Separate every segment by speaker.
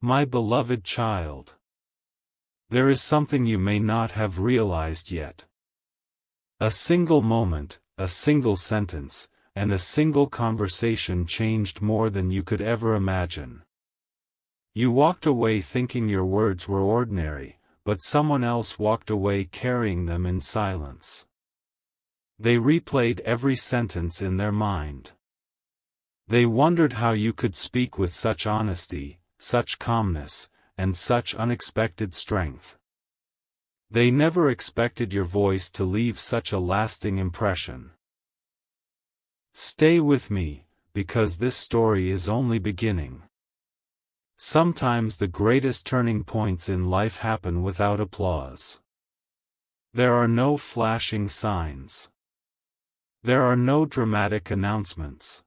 Speaker 1: My beloved child. There is something you may not have realized yet. A single moment, a single sentence, and a single conversation changed more than you could ever imagine. You walked away thinking your words were ordinary, but someone else walked away carrying them in silence. They replayed every sentence in their mind. They wondered how you could speak with such honesty, such calmness, and such unexpected strength. They never expected your voice to leave such a lasting impression. Stay with me, because this story is only beginning. Sometimes the greatest turning points in life happen without applause. There are no flashing signs. There are no dramatic announcements.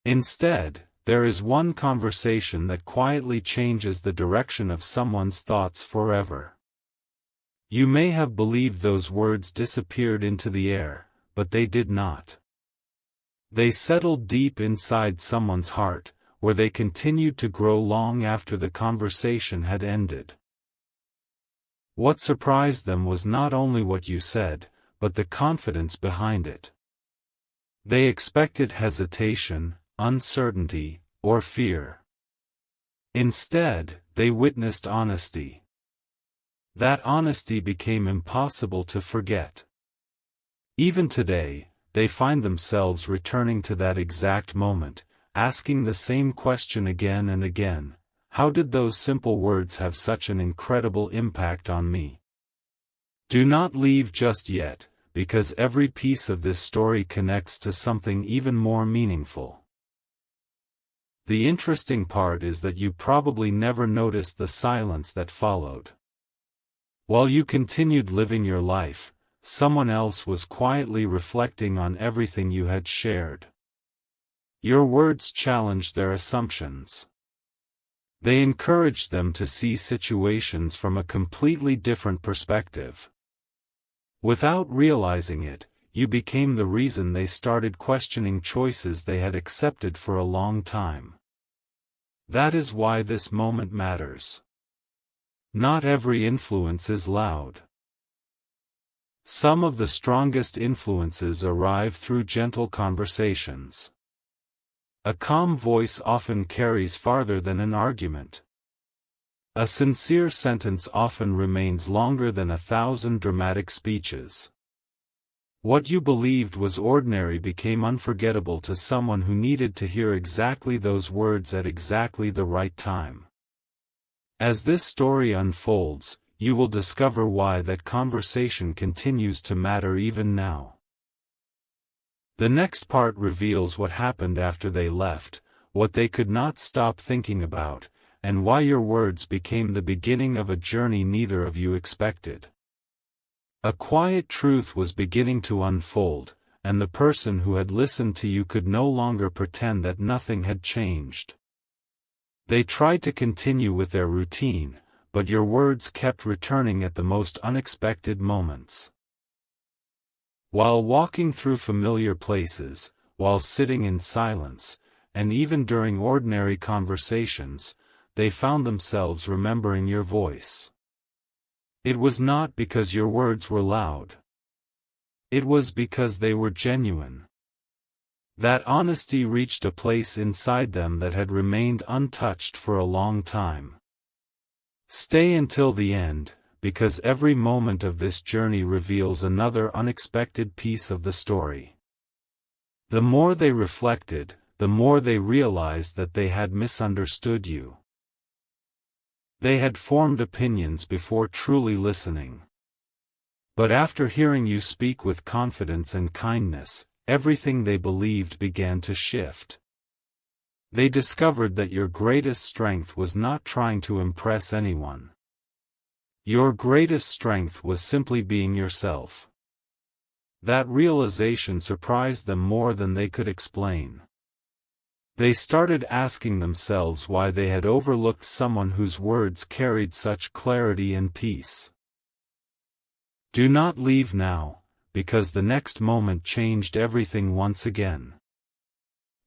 Speaker 1: Instead, there is one conversation that quietly changes the direction of someone's thoughts forever. You may have believed those words disappeared into the air, but they did not. They settled deep inside someone's heart, where they continued to grow long after the conversation had ended. What surprised them was not only what you said, but the confidence behind it. They expected hesitation, uncertainty, or fear. Instead, they witnessed honesty. That honesty became impossible to forget. Even today, they find themselves returning to that exact moment, asking the same question again and again: how did those simple words have such an incredible impact on me? Do not leave just yet, because every piece of this story connects to something even more meaningful. The interesting part is that you probably never noticed the silence that followed. While you continued living your life, someone else was quietly reflecting on everything you had shared. Your words challenged their assumptions. They encouraged them to see situations from a completely different perspective. Without realizing it, you became the reason they started questioning choices they had accepted for a long time. That is why this moment matters. Not every influence is loud. Some of the strongest influences arrive through gentle conversations. A calm voice often carries farther than an argument. A sincere sentence often remains longer than 1,000 dramatic speeches. What you believed was ordinary became unforgettable to someone who needed to hear exactly those words at exactly the right time. As this story unfolds, you will discover why that conversation continues to matter even now. The next part reveals what happened after they left, what they could not stop thinking about, and why your words became the beginning of a journey neither of you expected. A quiet truth was beginning to unfold, and the person who had listened to you could no longer pretend that nothing had changed. They tried to continue with their routine, but your words kept returning at the most unexpected moments. While walking through familiar places, while sitting in silence, and even during ordinary conversations, they found themselves remembering your voice. It was not because your words were loud. It was because they were genuine. That honesty reached a place inside them that had remained untouched for a long time. Stay until the end, because every moment of this journey reveals another unexpected piece of the story. The more they reflected, the more they realized that they had misunderstood you. They had formed opinions before truly listening. But after hearing you speak with confidence and kindness, everything they believed began to shift. They discovered that your greatest strength was not trying to impress anyone. Your greatest strength was simply being yourself. That realization surprised them more than they could explain. They started asking themselves why they had overlooked someone whose words carried such clarity and peace. Do not leave now, because the next moment changed everything once again.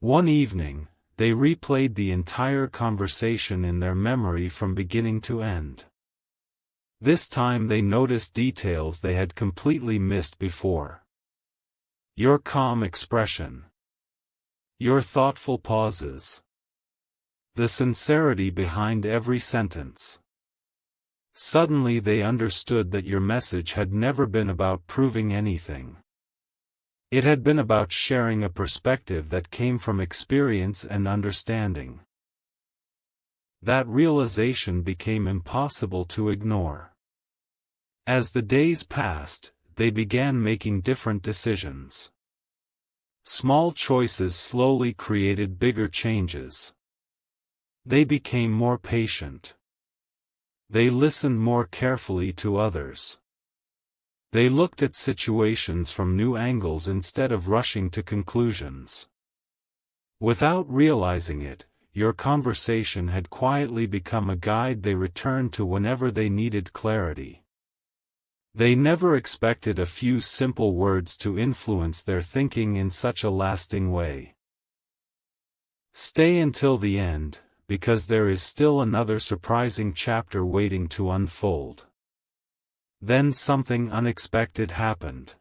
Speaker 1: One evening, they replayed the entire conversation in their memory from beginning to end. This time they noticed details they had completely missed before. Your calm expression. Your thoughtful pauses. The sincerity behind every sentence. Suddenly they understood that your message had never been about proving anything. It had been about sharing a perspective that came from experience and understanding. That realization became impossible to ignore. As the days passed, they began making different decisions. Small choices slowly created bigger changes. They became more patient. They listened more carefully to others. They looked at situations from new angles instead of rushing to conclusions. Without realizing it, your conversation had quietly become a guide they returned to whenever they needed clarity. They never expected a few simple words to influence their thinking in such a lasting way. Stay until the end, because there is still another surprising chapter waiting to unfold. Then something unexpected happened.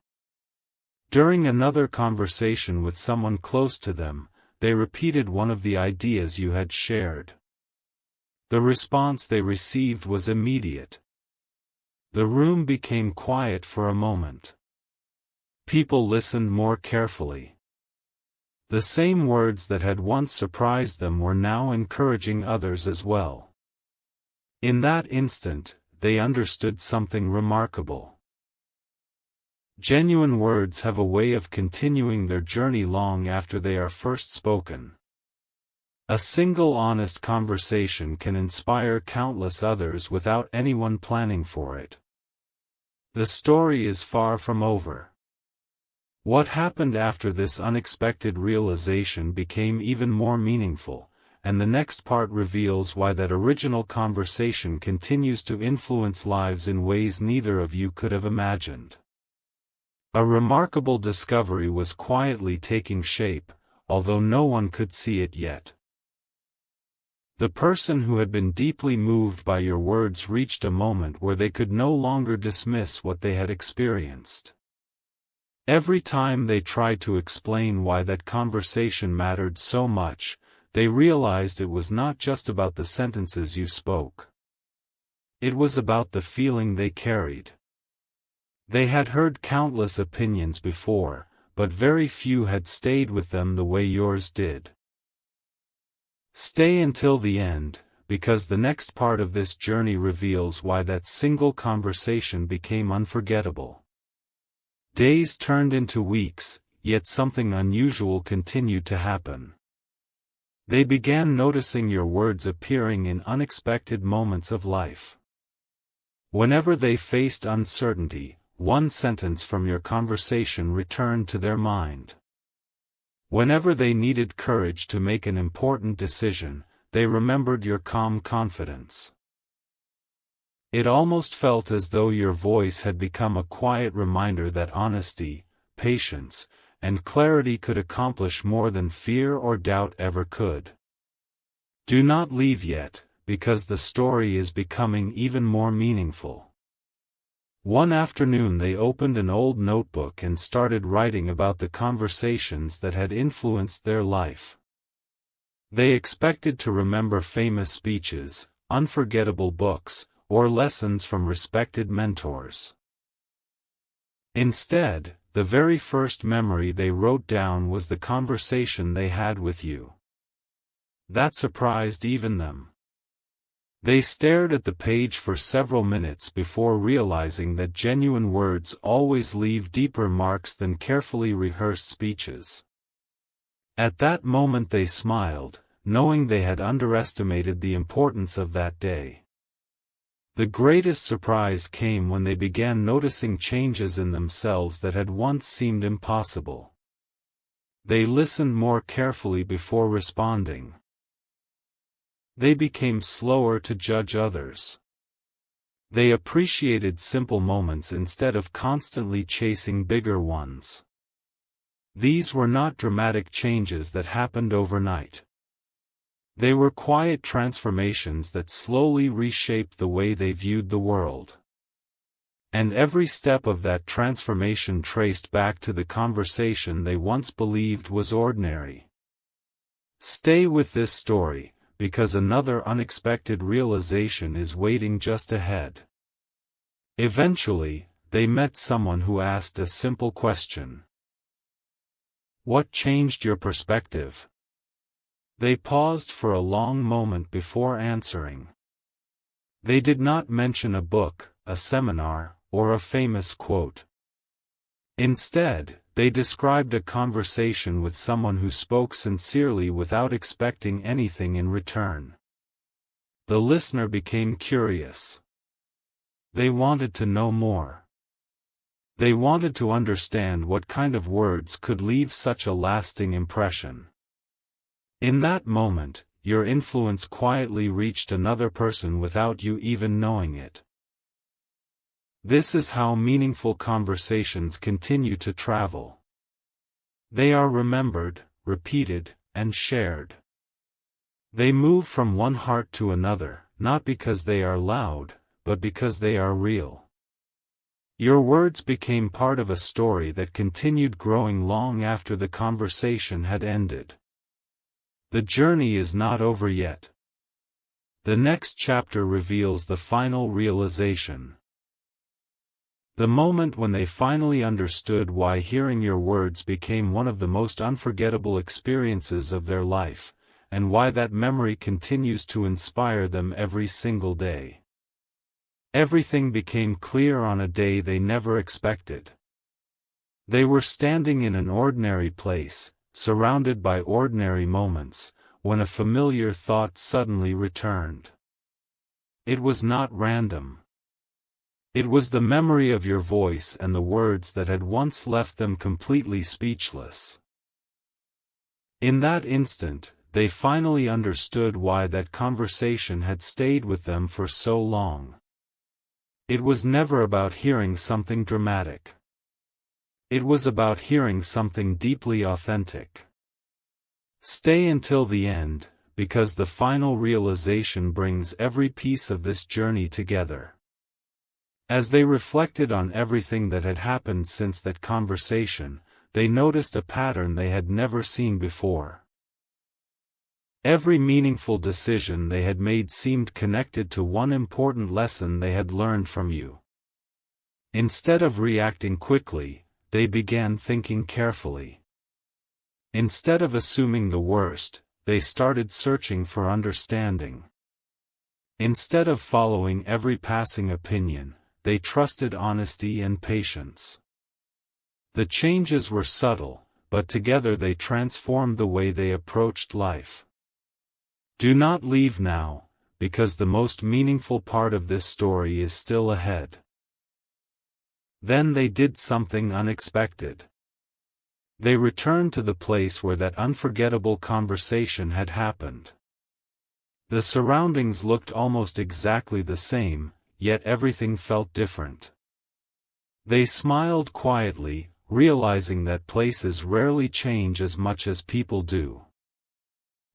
Speaker 1: During another conversation with someone close to them, they repeated one of the ideas you had shared. The response they received was immediate. The room became quiet for a moment. People listened more carefully. The same words that had once surprised them were now encouraging others as well. In that instant, they understood something remarkable. Genuine words have a way of continuing their journey long after they are first spoken. A single honest conversation can inspire countless others without anyone planning for it. The story is far from over. What happened after this unexpected realization became even more meaningful, and the next part reveals why that original conversation continues to influence lives in ways neither of you could have imagined. A remarkable discovery was quietly taking shape, although no one could see it yet. The person who had been deeply moved by your words reached a moment where they could no longer dismiss what they had experienced. Every time they tried to explain why that conversation mattered so much, they realized it was not just about the sentences you spoke. It was about the feeling they carried. They had heard countless opinions before, but very few had stayed with them the way yours did. Stay until the end, because the next part of this journey reveals why that single conversation became unforgettable. Days turned into weeks, yet something unusual continued to happen. They began noticing your words appearing in unexpected moments of life. Whenever they faced uncertainty, one sentence from your conversation returned to their mind. Whenever they needed courage to make an important decision, they remembered your calm confidence. It almost felt as though your voice had become a quiet reminder that honesty, patience, and clarity could accomplish more than fear or doubt ever could. Do not leave yet, because the story is becoming even more meaningful. One afternoon they opened an old notebook and started writing about the conversations that had influenced their life. They expected to remember famous speeches, unforgettable books, or lessons from respected mentors. Instead, the very first memory they wrote down was the conversation they had with you. That surprised even them. They stared at the page for several minutes before realizing that genuine words always leave deeper marks than carefully rehearsed speeches. At that moment they smiled, knowing they had underestimated the importance of that day. The greatest surprise came when they began noticing changes in themselves that had once seemed impossible. They listened more carefully before responding. They became slower to judge others. They appreciated simple moments instead of constantly chasing bigger ones. These were not dramatic changes that happened overnight. They were quiet transformations that slowly reshaped the way they viewed the world. And every step of that transformation traced back to the conversation they once believed was ordinary. Stay with this story, because another unexpected realization is waiting just ahead. Eventually, they met someone who asked a simple question. "What changed your perspective?" They paused for a long moment before answering. They did not mention a book, a seminar, or a famous quote. Instead, they described a conversation with someone who spoke sincerely without expecting anything in return. The listener became curious. They wanted to know more. They wanted to understand what kind of words could leave such a lasting impression. In that moment, your influence quietly reached another person without you even knowing it. This is how meaningful conversations continue to travel. They are remembered, repeated, and shared. They move from one heart to another, not because they are loud, but because they are real. Your words became part of a story that continued growing long after the conversation had ended. The journey is not over yet. The next chapter reveals the final realization. The moment when they finally understood why hearing your words became one of the most unforgettable experiences of their life, and why that memory continues to inspire them every single day. Everything became clear on a day they never expected. They were standing in an ordinary place, surrounded by ordinary moments, when a familiar thought suddenly returned. It was not random. It was the memory of your voice and the words that had once left them completely speechless. In that instant, they finally understood why that conversation had stayed with them for so long. It was never about hearing something dramatic. It was about hearing something deeply authentic. Stay until the end, because the final realization brings every piece of this journey together. As they reflected on everything that had happened since that conversation, they noticed a pattern they had never seen before. Every meaningful decision they had made seemed connected to one important lesson they had learned from you. Instead of reacting quickly, they began thinking carefully. Instead of assuming the worst, they started searching for understanding. Instead of following every passing opinion, they trusted honesty and patience. The changes were subtle, but together they transformed the way they approached life. Do not leave now, because the most meaningful part of this story is still ahead. Then they did something unexpected. They returned to the place where that unforgettable conversation had happened. The surroundings looked almost exactly the same, yet everything felt different. They smiled quietly, realizing that places rarely change as much as people do.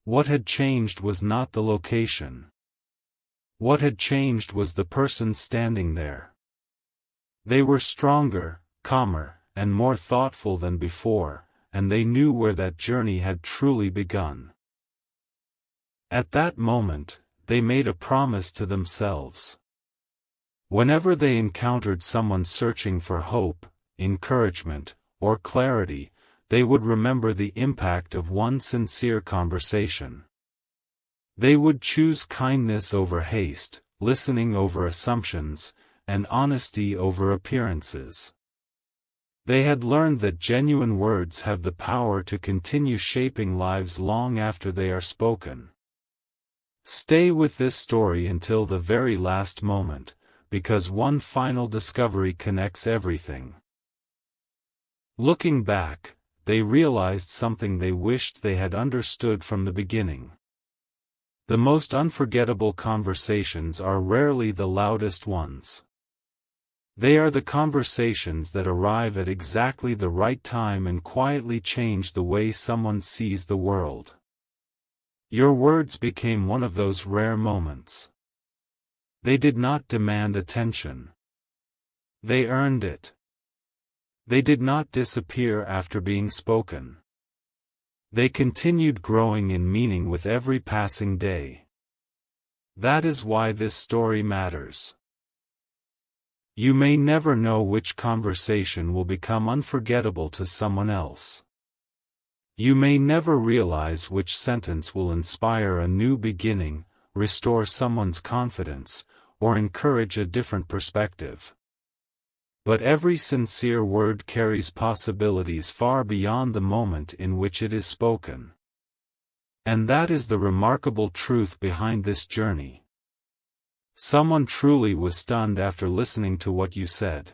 Speaker 1: What had changed was not the location. What had changed was the person standing there. They were stronger, calmer, and more thoughtful than before, and they knew where that journey had truly begun. At that moment, they made a promise to themselves. Whenever they encountered someone searching for hope, encouragement, or clarity, they would remember the impact of one sincere conversation. They would choose kindness over haste, listening over assumptions, and honesty over appearances. They had learned that genuine words have the power to continue shaping lives long after they are spoken. Stay with this story until the very last moment, because one final discovery connects everything. Looking back, they realized something they wished they had understood from the beginning. The most unforgettable conversations are rarely the loudest ones. They are the conversations that arrive at exactly the right time and quietly change the way someone sees the world. Your words became one of those rare moments. They did not demand attention. They earned it. They did not disappear after being spoken. They continued growing in meaning with every passing day. That is why this story matters. You may never know which conversation will become unforgettable to someone else. You may never realize which sentence will inspire a new beginning, restore someone's confidence, or encourage a different perspective. But every sincere word carries possibilities far beyond the moment in which it is spoken. And that is the remarkable truth behind this journey. Someone truly was stunned after listening to what you said.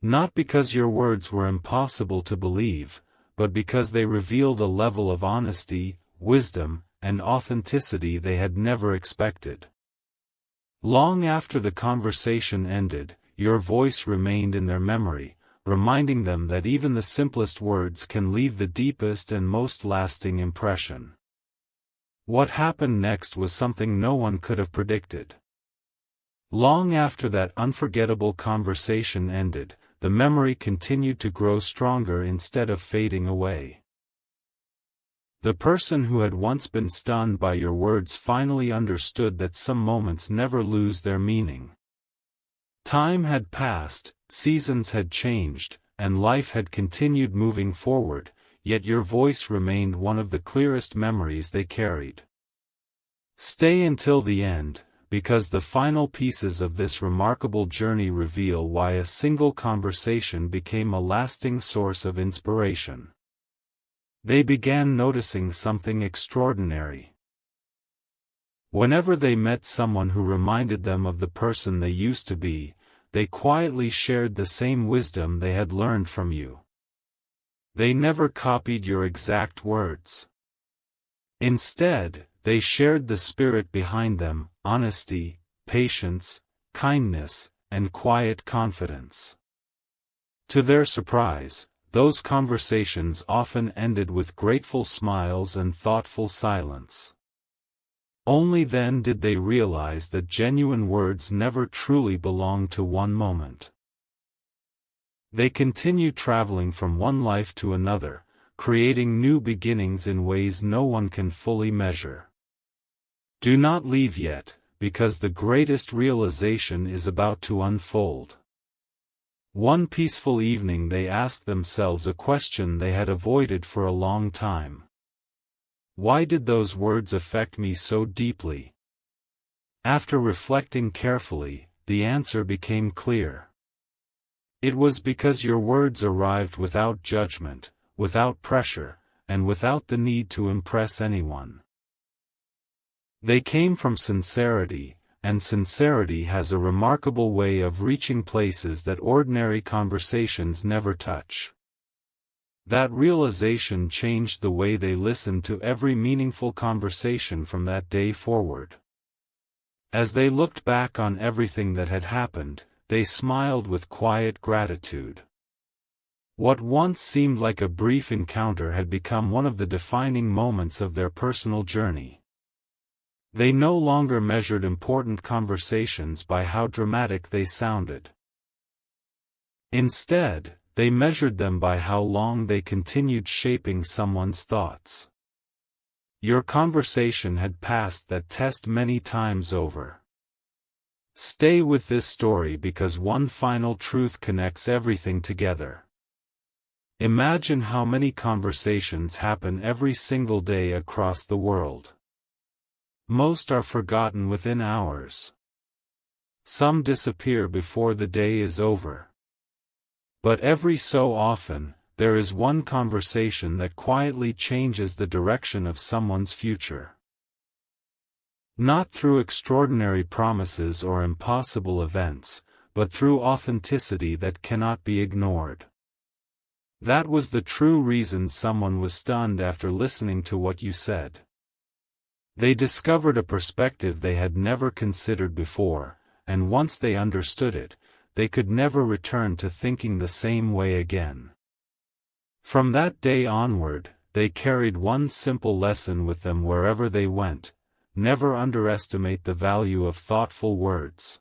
Speaker 1: Not because your words were impossible to believe, but because they revealed a level of honesty, wisdom, and authenticity they had never expected. Long after the conversation ended, your voice remained in their memory, reminding them that even the simplest words can leave the deepest and most lasting impression. What happened next was something no one could have predicted. Long after that unforgettable conversation ended, the memory continued to grow stronger instead of fading away. The person who had once been stunned by your words finally understood that some moments never lose their meaning. Time had passed, seasons had changed, and life had continued moving forward, yet your voice remained one of the clearest memories they carried. Stay until the end, because the final pieces of this remarkable journey reveal why a single conversation became a lasting source of inspiration. They began noticing something extraordinary. Whenever they met someone who reminded them of the person they used to be, they quietly shared the same wisdom they had learned from you. They never copied your exact words. Instead, they shared the spirit behind them: honesty, patience, kindness, and quiet confidence. To their surprise, those conversations often ended with grateful smiles and thoughtful silence. Only then did they realize that genuine words never truly belong to one moment. They continue traveling from one life to another, creating new beginnings in ways no one can fully measure. Do not leave yet, because the greatest realization is about to unfold. One peaceful evening they asked themselves a question they had avoided for a long time. Why did those words affect me so deeply? After reflecting carefully, the answer became clear. It was because your words arrived without judgment, without pressure, and without the need to impress anyone. They came from sincerity, and sincerity has a remarkable way of reaching places that ordinary conversations never touch. That realization changed the way they listened to every meaningful conversation from that day forward. As they looked back on everything that had happened, they smiled with quiet gratitude. What once seemed like a brief encounter had become one of the defining moments of their personal journey. They no longer measured important conversations by how dramatic they sounded. Instead, they measured them by how long they continued shaping someone's thoughts. Your conversation had passed that test many times over. Stay with this story because one final truth connects everything together. Imagine how many conversations happen every single day across the world. Most are forgotten within hours. Some disappear before the day is over. But every so often, there is one conversation that quietly changes the direction of someone's future. Not through extraordinary promises or impossible events, but through authenticity that cannot be ignored. That was the true reason someone was stunned after listening to what you said. They discovered a perspective they had never considered before, and once they understood it, they could never return to thinking the same way again. From that day onward, they carried one simple lesson with them wherever they went: never underestimate the value of thoughtful words.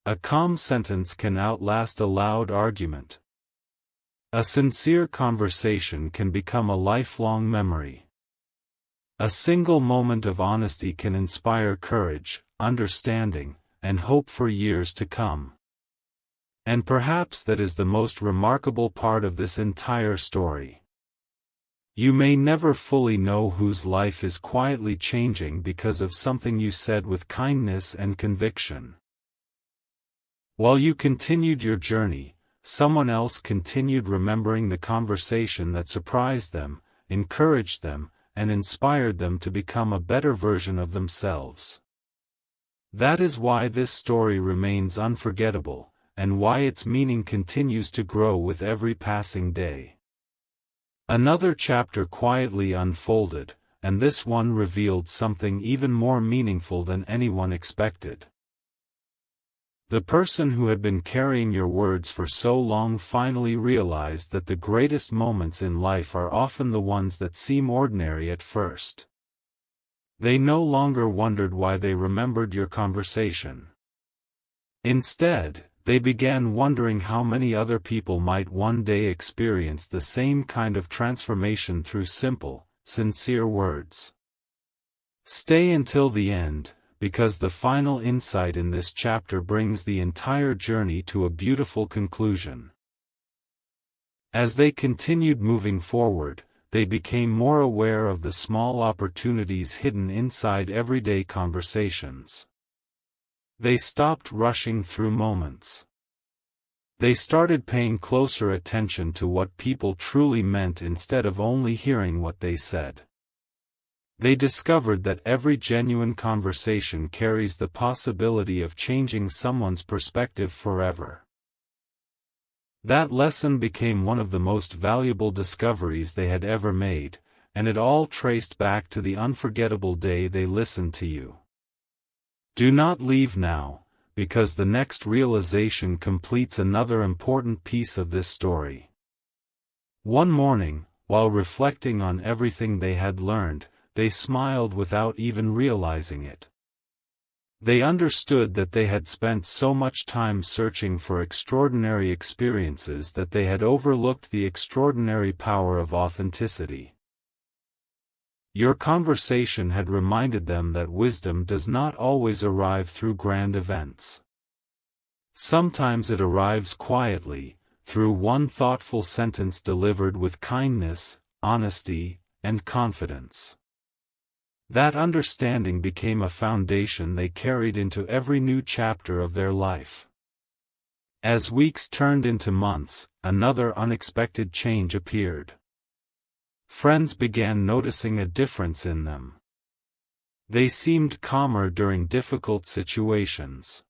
Speaker 1: A calm sentence can outlast a loud argument. A sincere conversation can become a lifelong memory. A single moment of honesty can inspire courage, understanding, and hope for years to come. And perhaps that is the most remarkable part of this entire story. You may never fully know whose life is quietly changing because of something you said with kindness and conviction. While you continued your journey, someone else continued remembering the conversation that surprised them, encouraged them, and inspired them to become a better version of themselves. That is why this story remains unforgettable, and why its meaning continues to grow with every passing day. Another chapter quietly unfolded, and this one revealed something even more meaningful than anyone expected. The person who had been carrying your words for so long finally realized that the greatest moments in life are often the ones that seem ordinary at first. They no longer wondered why they remembered your conversation. Instead, they began wondering how many other people might one day experience the same kind of transformation through simple, sincere words. Stay until the end, because the final insight in this chapter brings the entire journey to a beautiful conclusion. As they continued moving forward, they became more aware of the small opportunities hidden inside everyday conversations. They stopped rushing through moments. They started paying closer attention to what people truly meant instead of only hearing what they said. They discovered that every genuine conversation carries the possibility of changing someone's perspective forever. That lesson became one of the most valuable discoveries they had ever made, and it all traced back to the unforgettable day they listened to you. Do not leave now, because the next realization completes another important piece of this story. One morning, while reflecting on everything they had learned, they smiled without even realizing it. They understood that they had spent so much time searching for extraordinary experiences that they had overlooked the extraordinary power of authenticity. Your conversation had reminded them that wisdom does not always arrive through grand events. Sometimes it arrives quietly, through one thoughtful sentence delivered with kindness, honesty, and confidence. That understanding became a foundation they carried into every new chapter of their life. As weeks turned into months, another unexpected change appeared. Friends began noticing a difference in them. They seemed calmer during difficult situations.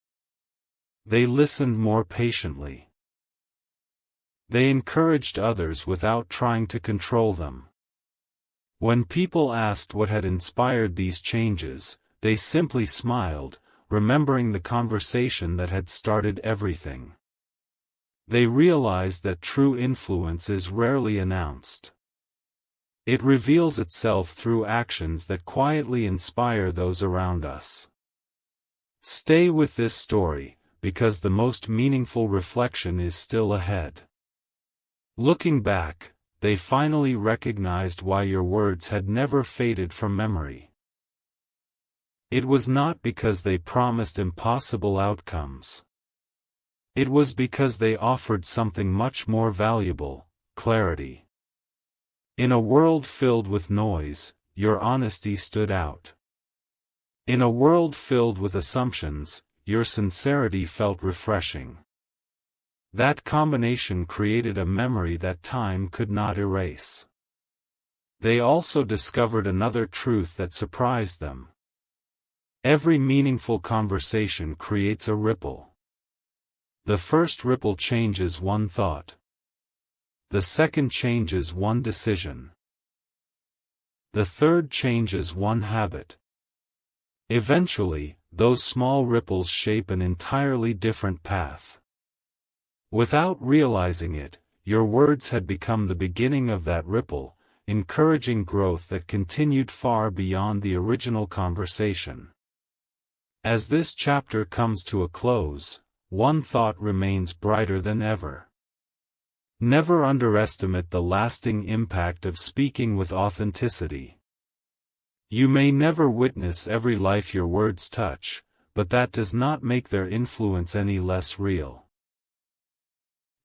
Speaker 1: They listened more patiently. They encouraged others without trying to control them. When people asked what had inspired these changes, they simply smiled, remembering the conversation that had started everything. They realized that true influence is rarely announced. It reveals itself through actions that quietly inspire those around us. Stay with this story, because the most meaningful reflection is still ahead. Looking back, they finally recognized why your words had never faded from memory. It was not because they promised impossible outcomes. It was because they offered something much more valuable: clarity. In a world filled with noise, your honesty stood out. In a world filled with assumptions, your sincerity felt refreshing. That combination created a memory that time could not erase. They also discovered another truth that surprised them. Every meaningful conversation creates a ripple. The first ripple changes one thought. The second changes one decision. The third changes one habit. Eventually, those small ripples shape an entirely different path. Without realizing it, your words had become the beginning of that ripple, encouraging growth that continued far beyond the original conversation. As this chapter comes to a close, one thought remains brighter than ever. Never underestimate the lasting impact of speaking with authenticity. You may never witness every life your words touch, but that does not make their influence any less real.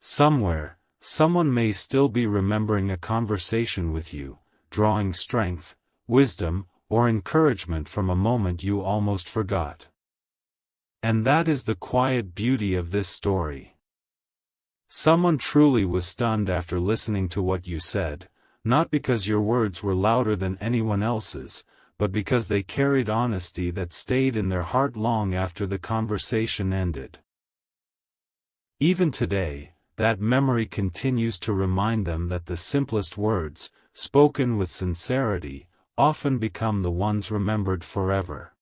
Speaker 1: Somewhere, someone may still be remembering a conversation with you, drawing strength, wisdom, or encouragement from a moment you almost forgot. And that is the quiet beauty of this story. Someone truly was stunned after listening to what you said, not because your words were louder than anyone else's, but because they carried honesty that stayed in their heart long after the conversation ended. Even today, that memory continues to remind them that the simplest words, spoken with sincerity, often become the ones remembered forever.